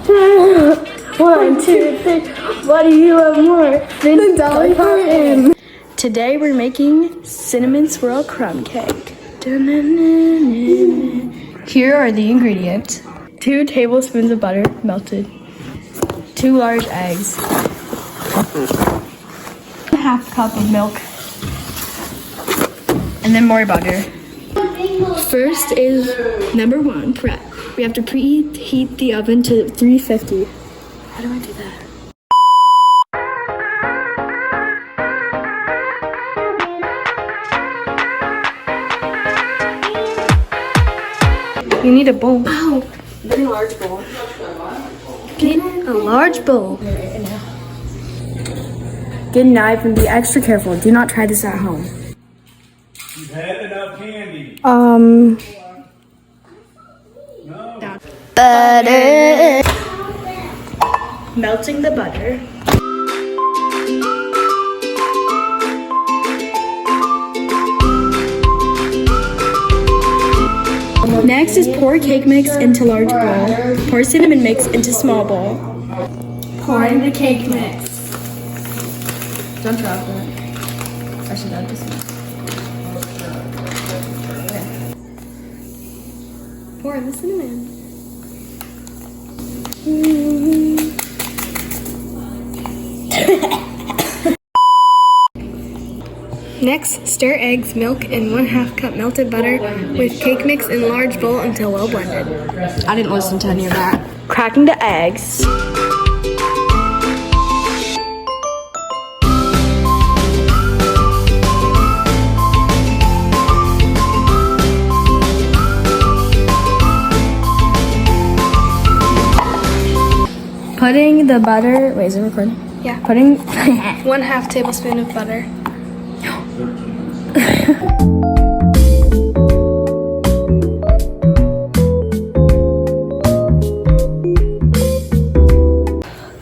1, 2, 3. What do you love more than Dolly Parton? Today we're making cinnamon swirl crumb cake. Here are the ingredients. 2 tablespoons of butter melted. 2 large eggs. 1/2 cup of milk. And then more butter. First is number 1, prep. We have to preheat the oven to 350. How do I do that? You need a bowl. Wow. Get a large bowl. Get a large bowl. Get a knife and be extra careful. Do not try this at home. You've had enough candy. No. Butter. Melting the butter. Next is pour cake mix into large bowl. Pour cinnamon mix into small bowl. Pour in the cake mix. Don't drop it. I should add this one. Pour in the cinnamon. Next, stir eggs, milk, and 1/2 cup melted butter with cake mix in large bowl until well blended. I didn't listen to any of that. Cracking the eggs. Putting the butter, wait, is it recording? Yeah. Putting 1/2 tablespoon of butter.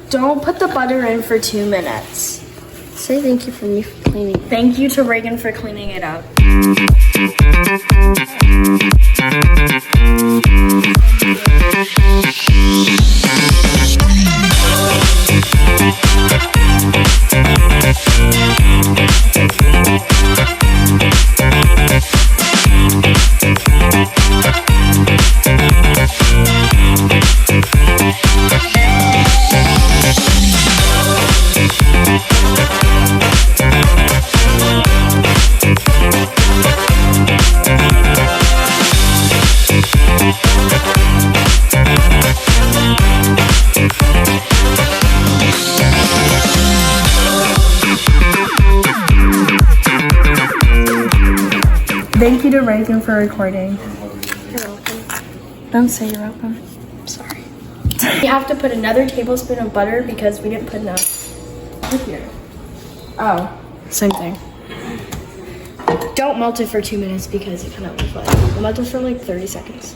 Don't put the butter in for 2 minutes. Say thank you for me for cleaning. Thank you to Reagan for cleaning it up. Thank you to Reagan for recording. You're welcome. Don't say you're welcome. I'm sorry. You have to put another tablespoon of butter because we didn't put enough. Here. Oh, same thing. Don't melt it for 2 minutes because it kind of looks like. We'll melt it for like 30 seconds.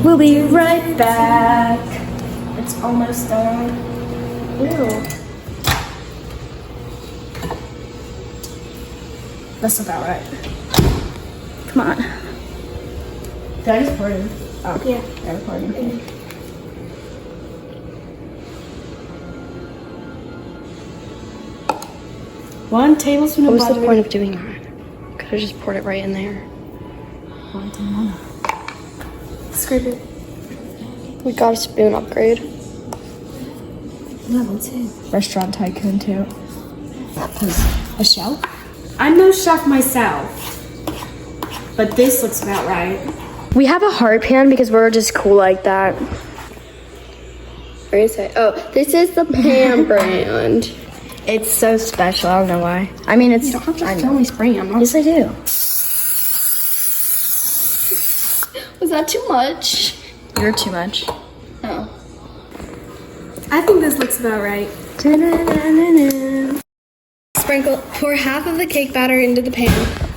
We'll be right back. It's almost done. Ew. That's about right. Come on. Did I just pour it in? Oh, yeah. I recorded. Mm-hmm. 1 tablespoon of butter. What was the point of doing that? Could have just poured it right in there. Scrape it. We got a spoon upgrade. Yeah, that's it. Restaurant tycoon too. A shelf? I'm no chef myself. But this looks about right. We have a heart pan because we're just cool like that. Where is it? Oh, this is the pan brand. It's so special. I don't know why. I mean, it's. You don't have to tell me spray. I'm not. Yes, I do. Was that too much? You're too much. Oh. I think this looks about right. Sprinkle. Pour half of the cake batter into the pan.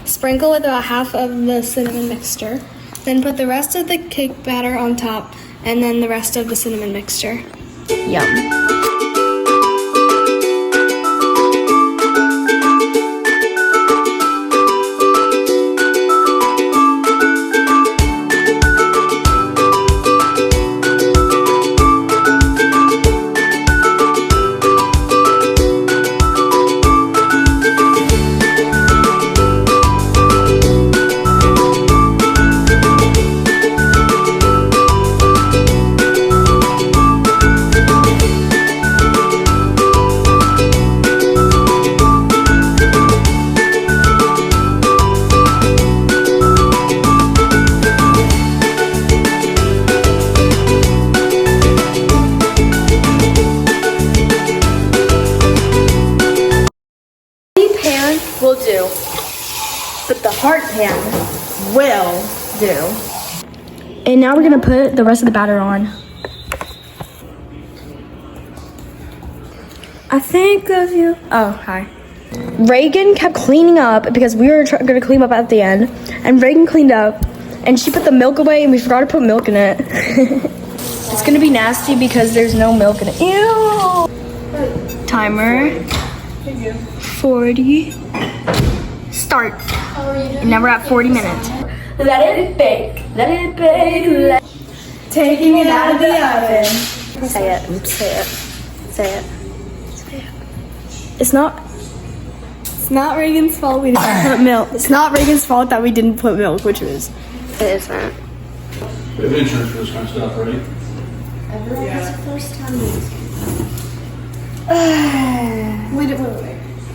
Sprinkle with about half of the cinnamon mixture. Then put the rest of the cake batter on top, and then the rest of the cinnamon mixture. Yum. but the heart pan will do. And now we're gonna put the rest of the batter on. I think of you. Oh, hi. Reagan kept cleaning up because we were gonna clean up at the end, and Reagan cleaned up, and she put the milk away, and we forgot to put milk in it. It's gonna be nasty because there's no milk in it. Ew! Timer. 40. Start. And now we're at 40 minutes. Let it bake. Let it bake. Taking it out of the oven. Say it. Say it. Say it. Say it. It's not Reagan's fault we didn't put milk. It's not Reagan's fault that we didn't put milk, which was. It isn't. We have insurance for this kind of stuff, right? Everyone has a first time Wait.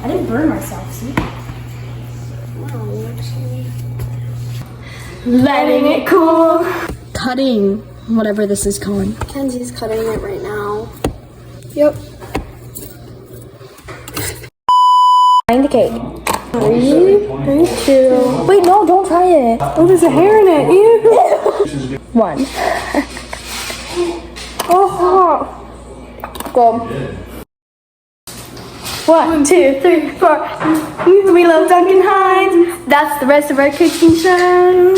I didn't burn myself, see? Letting it cool. Cutting, whatever this is called. Kenzie's cutting it right now. Yep. Trying the cake. 3, 2. Wait, no, don't try it. Oh, there's a hair in it. Ew. 1. Oh. Go. 1, 2, 3, 4. We love Duncan Hines. That's the rest of our cooking show.